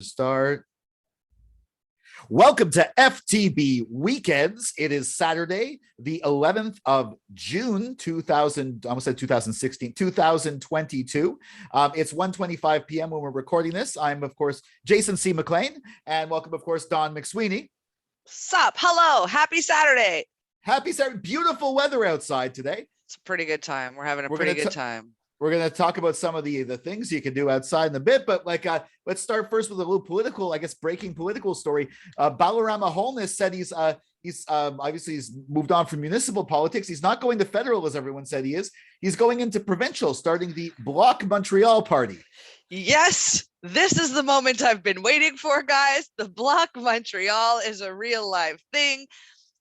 Start. Welcome to FTB Weekends. It is Saturday, the 11th of June, 2022. It's 1:25 p.m. when we're recording this. I'm, of course, Jason C. McLean, and welcome, of course, Dawn McSweeney. Sup? Hello. Happy Saturday. Happy Saturday. Beautiful weather outside today. It's a pretty good time. We're having a pretty good time. We're going to talk about some of the things you can do outside in a bit, but let's start first with a little political, I guess, breaking political story. Balarama Holness said he's obviously he's moved on from municipal politics. He's not going to federal, as everyone said he is. He's going into provincial, starting the Bloc Montréal party. Yes, this is the moment I've been waiting for, guys. The Bloc Montreal is a real live thing.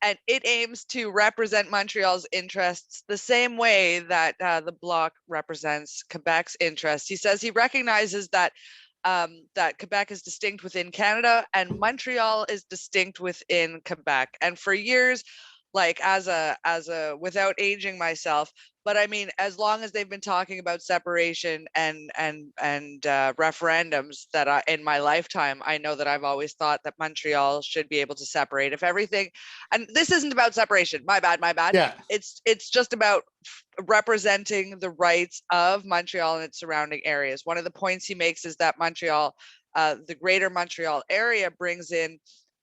And it aims to represent Montreal's interests the same way that the Bloc represents Quebec's interests. He says he recognizes that that Quebec is distinct within Canada and Montreal is distinct within Quebec. And for years, like as a without aging myself, but I mean, as long as they've been talking about separation and referendums that in my lifetime, I know that I've always thought that Montreal should be able to separate. If everything, and this isn't about separation, my bad. Yeah. It's just about representing the rights of Montreal and its surrounding areas. One of the points he makes is that Montreal, the greater Montreal area brings in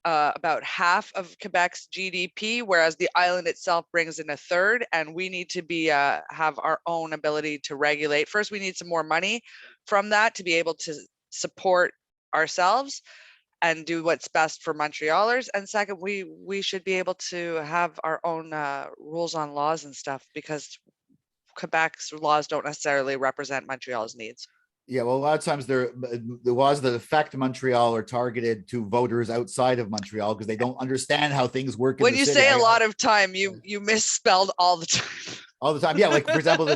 about half of Quebec's GDP, whereas the island itself brings in a third, and we need to be have our own ability to regulate. First, we need some more money from that to be able to support ourselves and do what's best for Montrealers. And second, we should be able to have our own rules on laws and stuff, because Quebec's laws don't necessarily represent Montreal's needs. Yeah, well, a lot of times the laws that affect Montreal are targeted to voters outside of Montreal because they don't understand how things work. When you say a lot of time, you misspelled all the time. All the time, yeah. Like, for example,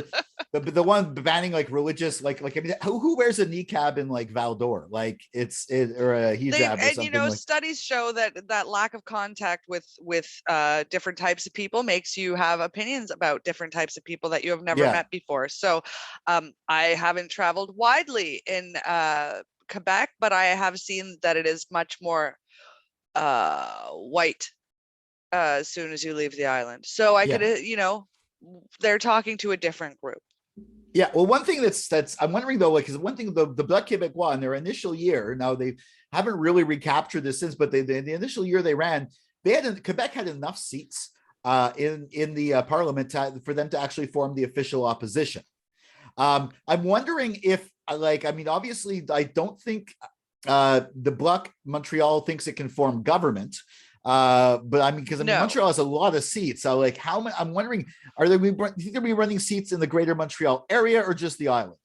the one banning like religious, like I mean, who wears a niqab in like Val-d'Or? Like or a hijab or something. And you know, studies show that lack of contact with different types of people makes you have opinions about different types of people that you have never met before. So I haven't traveled widely in Quebec, but I have seen that it is much more white as soon as you leave the island. So I could, you know, they're talking to a different group. Yeah, well, one thing that's I'm wondering though, like, because one thing the Bloc Québécois in their initial year, now they haven't really recaptured this since, but the initial year they ran, Quebec had enough seats in the parliament for them to actually form the official opposition. I'm wondering if, like, I mean, obviously, I don't think the Bloc Montreal thinks it can form government. But I mean, because I mean, Montreal has a lot of seats. So, like, how many? I'm wondering, are they going to be running seats in the greater Montreal area or just the island?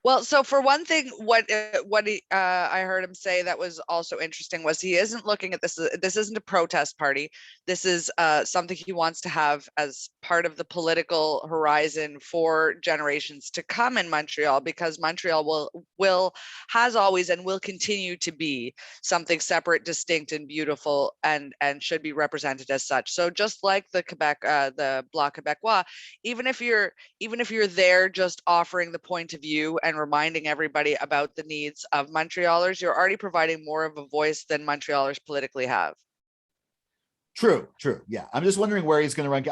Well, so for one thing, what I heard him say that was also interesting was he isn't looking at this. This isn't a protest party. This is something he wants to have as part of the political horizon for generations to come in Montreal, because Montreal has always and will continue to be something separate, distinct, and beautiful, and should be represented as such. So just like the Quebec, the Bloc Québécois, even if you're there just offering the point of view and reminding everybody about the needs of Montrealers, you're already providing more of a voice than Montrealers politically have. True. Yeah, I'm just wondering where he's going to run.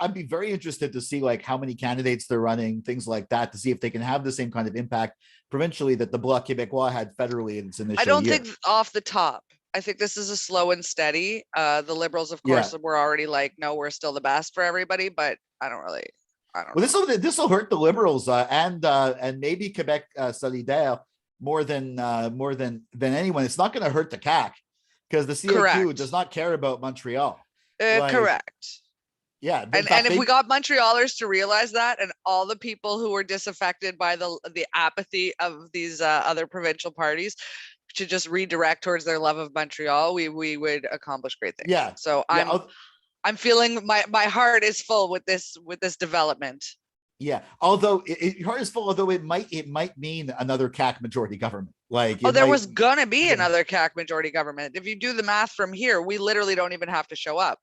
I'd be very interested to see like how many candidates they're running, things like that, to see if they can have the same kind of impact provincially that the Bloc Québécois had federally in its initial year. I don't think off the top. I think this is a slow and steady. The Liberals, of course, were already like, no, we're still the best for everybody, but I don't know. This will hurt the Liberals and maybe Quebec Solidaire more than anyone. It's not going to hurt the CAQ because the CAQ does not care about Montreal. Correct. Yeah, and if we got Montrealers to realize that, and all the people who were disaffected by the apathy of these other provincial parties to just redirect towards their love of Montreal, we would accomplish great things. Yeah. So I'm feeling my heart is full with this development. Yeah, although your heart is full, although it might mean another CAQ majority government. Like, there was gonna be another CAQ majority government. If you do the math from here, we literally don't even have to show up.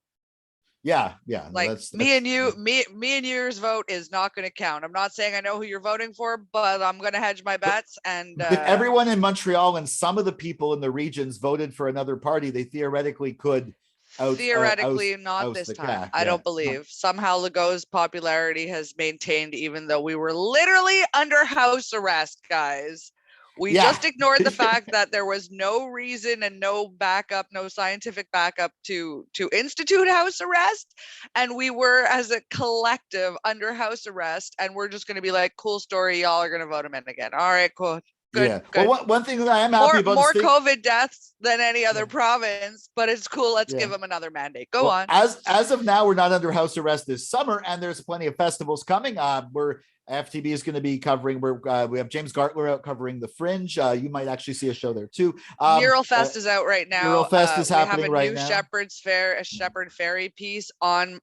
Yeah, no, Like me and yours vote is not going to count. I'm not saying I know who you're voting for, but I'm going to hedge my bets. And if everyone in Montreal and some of the people in the regions voted for another party, they theoretically could theoretically not oust this the time. CAC. I Yeah. don't believe. Somehow Legault's popularity has maintained, even though we were literally under house arrest, guys. We just ignored the fact that there was no reason and no backup, no scientific backup to institute house arrest. And we were, as a collective, under house arrest. And we're just going to be like, cool story. Y'all are going to vote him in again. All right, cool. Good, yeah. good. Well, one thing that I am happy about more is COVID deaths than any other province, but it's cool. Let's give them another mandate. Go on. As of now, we're not under house arrest this summer, and there's plenty of festivals coming. We're FTB is going to be covering. We have James Gartler out covering the Fringe. You might actually see a show there too. Mural Fest is out right now. Mural Fest is happening right now. We have a new Shepherd's Fair, a Shepherd Ferry piece on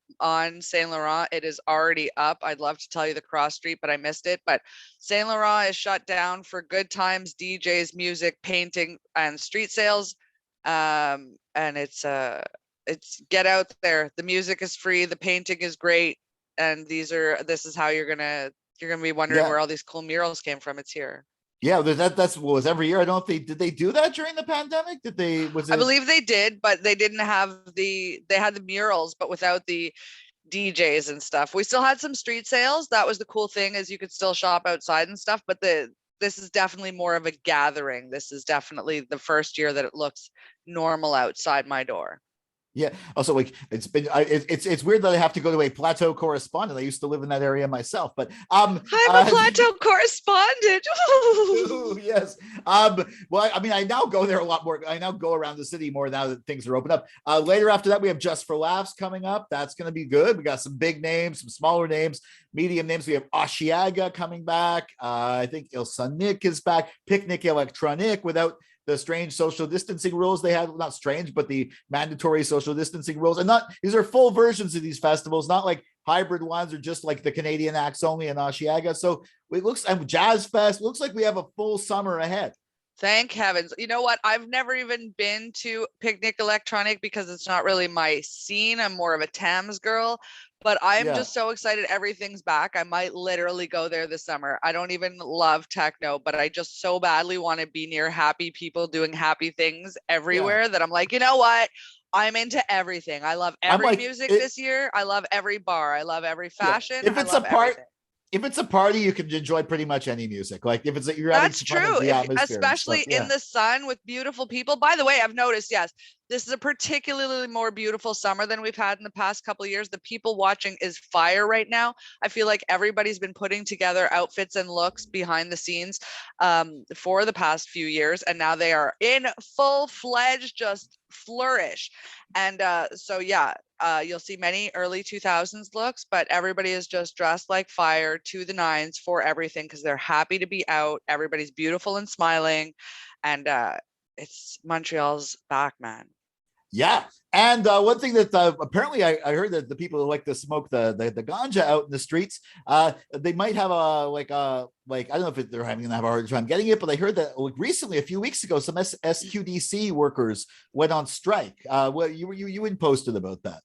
Saint Laurent. It is already up. I'd love to tell you the cross street, but I missed it. But Saint Laurent is shut down for good times, DJs, music, painting, and street sales. And it's get out there. The music is free. The painting is great. And this is how you're gonna be wondering where all these cool murals came from. It's here. Yeah, that's what was every year. I don't know if did they do that during the pandemic? I believe they did, but they didn't have they had the murals, but without the DJs and stuff. We still had some street sales. That was the cool thing, is you could still shop outside and stuff, but this is definitely more of a gathering. This is definitely the first year that it looks normal outside my door. Yeah. Also, like it's weird that I have to go to a Plateau correspondent. I used to live in that area myself, but I'm a Plateau correspondent. Yes. Well, I mean, I now go there a lot more. I now go around the city more now that things are open up. Later after that, we have Just for Laughs coming up. That's going to be good. We got some big names, some smaller names, medium names. We have Oshiaga coming back. I think Il Sonic is back. Picnic Electronic without the strange social distancing rules they had, not strange, but the mandatory social distancing rules. And these are full versions of these festivals, not like hybrid ones or just like the Canadian acts only in Oshiaga. So it looks, and Jazz Fest, looks like we have a full summer ahead. Thank heavens. You know what? I've never even been to Picnic Electronic because it's not really my scene. I'm more of a Thames girl, but I'm just so excited everything's back. I might literally go there this summer. I don't even love techno, but I just so badly want to be near happy people doing happy things everywhere that I'm like, you know what? I'm into everything. I love every music this year. I love every bar. I love every fashion. If it's everything. If it's a party, you can enjoy pretty much any music. Like if it's you're having fun in the atmosphere, especially in the sun with beautiful people. By the way, I've noticed, yes, this is a particularly more beautiful summer than we've had in the past couple of years. The people watching is fire right now. I feel like everybody's been putting together outfits and looks behind the scenes for the past few years, and now they are in full-fledged just flourish. And so yeah, you'll see many early 2000s looks, but everybody is just dressed like fire to the nines for everything because they're happy to be out. Everybody's beautiful and smiling, and it's Montreal's back, man. Yeah. And one thing that apparently I heard that the people who like to smoke the ganja out in the streets, they might have I don't know if they're having a hard time getting it, but I heard that recently, a few weeks ago, some SQDC workers went on strike. Well, you posted about that.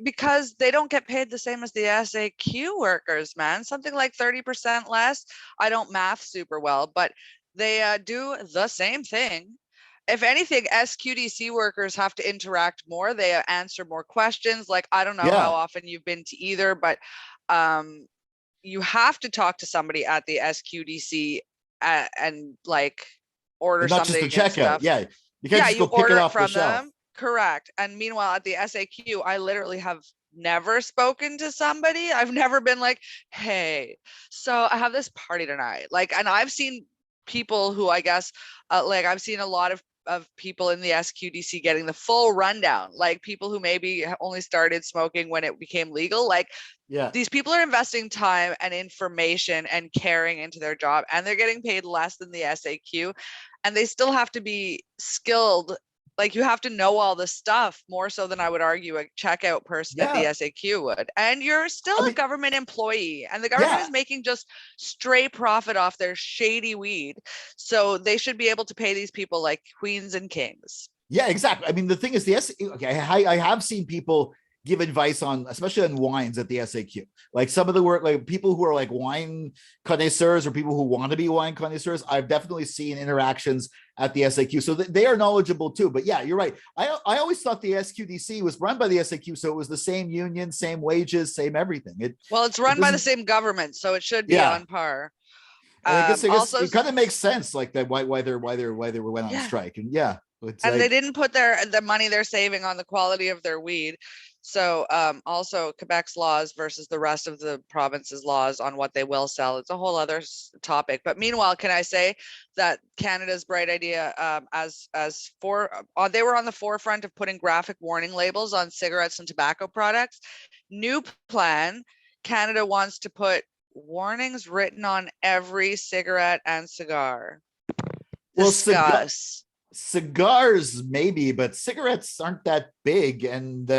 Because they don't get paid the same as the SAQ workers, man. Something like 30% less. I don't math super well, but they do the same thing. If anything, SQDC workers have to interact more. They answer more questions. Like, I don't know how often you've been to either, but you have to talk to somebody at the SQDC and like order not something. Not just a checkout. Yeah. You can't just go pick it off the shelf. Correct. And meanwhile, at the SAQ, I literally have never spoken to somebody. I've never been like, hey, so I have this party tonight. Like, and I've seen people who I guess, like I've seen a lot of people in the SQDC getting the full rundown, like people who maybe only started smoking when it became legal. Like, these people are investing time and information and caring into their job, and they're getting paid less than the SAQ, and they still have to be skilled. Like, you have to know all the stuff more so than I would argue a checkout person at the SAQ would. And you're still a government employee, and the government is making just straight profit off their shady weed. So they should be able to pay these people like queens and kings. Yeah, exactly. I mean, the thing is, I have seen people give advice on, especially on wines at the SAQ. Like some of the work, like people who are like wine connoisseurs or people who want to be wine connoisseurs, I've definitely seen interactions at the SAQ. So they are knowledgeable too. But yeah, you're right. I always thought the SQDC was run by the SAQ. So it was the same union, same wages, same everything. It's run by the same government, so it should be on par. I guess Also, it kind of makes sense, like that why they went on strike, and they didn't put the money they're saving on the quality of their weed. So also Quebec's laws versus the rest of the province's laws on what they will sell. It's a whole other topic. But meanwhile, can I say that Canada's bright idea, they were on the forefront of putting graphic warning labels on cigarettes and tobacco products. New plan, Canada wants to put warnings written on every cigarette and cigar. Discuss. Cigars maybe, but cigarettes aren't that big, and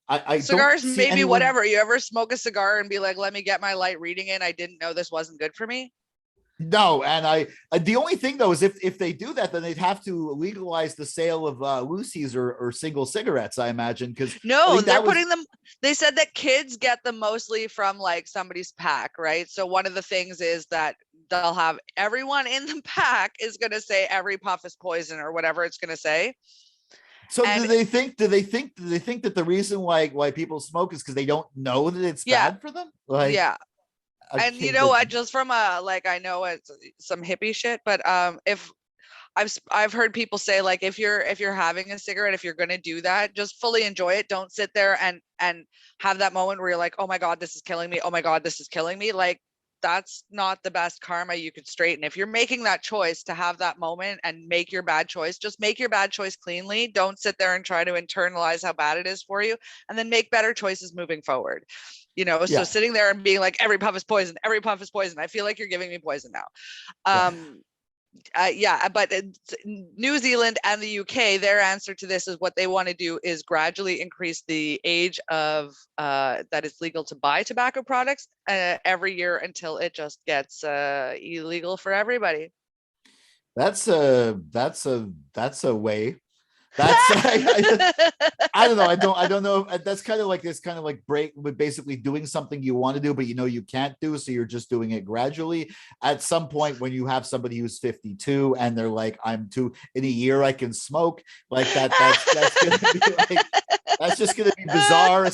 I cigars don't maybe anyone... whatever. You ever smoke a cigar and be like, let me get my light reading in, I didn't know this wasn't good for me? No, and the only thing though is if they do that, then they'd have to legalize the sale of loosies or single cigarettes, I imagine. Because they're putting them. They said that kids get them mostly from like somebody's pack, right? So one of the things is that they'll have everyone in the pack is going to say every puff is poison or whatever it's going to say. So do they think that the reason why people smoke is because they don't know that it's bad for them? Like, yeah. And you know what, just from I know it's some hippie shit, but if I've heard people say, like, if you're having a cigarette, if you're going to do that, just fully enjoy it. Don't sit there and have that moment where you're like, oh my God, this is killing me. Oh my God, this is killing me. Like, that's not the best karma you could straighten. If you're making that choice to have that moment and make your bad choice, just make your bad choice cleanly. Don't sit there and try to internalize how bad it is for you, and then make better choices moving forward. So sitting there and being like, every puff is poison, every puff is poison. I feel like you're giving me poison now. But New Zealand and the UK, their answer to this is what they want to do is gradually increase the age of that it's legal to buy tobacco products every year until it just gets illegal for everybody. That's a way. That's I don't know. I don't know. That's kind of like this kind of like break with basically doing something you want to do, but you can't do. So you're just doing it gradually. At some point when you have somebody who's 52 and they're like, in a year I can smoke, like that's going to be like, that's just going to be bizarre.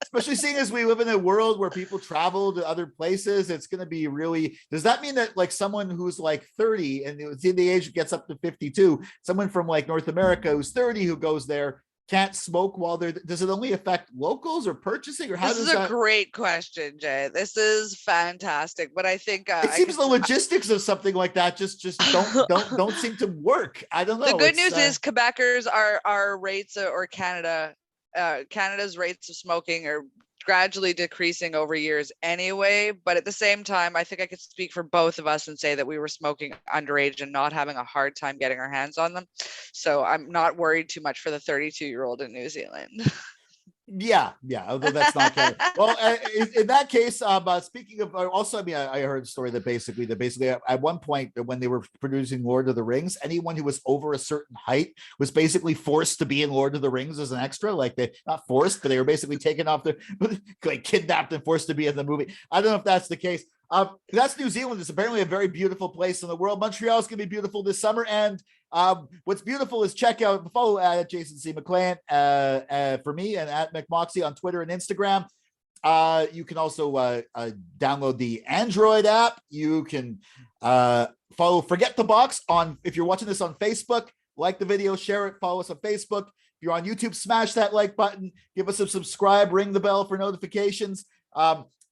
Especially seeing as we live in a world where people travel to other places, it's going to be really. Does that mean that like someone who's like 30 and it's in the age gets up to 52, someone from like North America who's 30 who goes there can't smoke while they're? Does it only affect locals or purchasing, or how does that? This is a great question, Jay. This is fantastic, but I think it seems the logistics of something like that just don't seem to work. I don't know. The good news is Quebecers our rates or Canada's rates of smoking are gradually decreasing over years anyway, but at the same time, I think I could speak for both of us and say that we were smoking underage and not having a hard time getting our hands on them. So I'm not worried too much for the 32-year-old in New Zealand. Yeah. Although that's not fair. Well, in that case, speaking of, also, I mean, I heard a story that basically at one point when they were producing Lord of the Rings, anyone who was over a certain height was basically forced to be in Lord of the Rings as an extra. Like they not forced, but they were basically taken off like kidnapped and forced to be in the movie. I don't know if that's the case. That's New Zealand. It's apparently a very beautiful place in the world. Montreal is going to be beautiful this summer, and what's beautiful is follow at Jason C. McLean for me, and at McMoxie on Twitter and Instagram. You can also download the Android app. You can follow Forget the Box on, if you're watching this on Facebook, like the video, share it, follow us on Facebook. If you're on YouTube, smash that like button, give us a subscribe, ring the bell for notifications.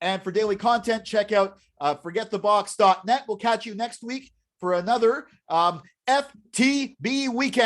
And for daily content, check out forgetthebox.net. We'll catch you next week for another FTB weekend.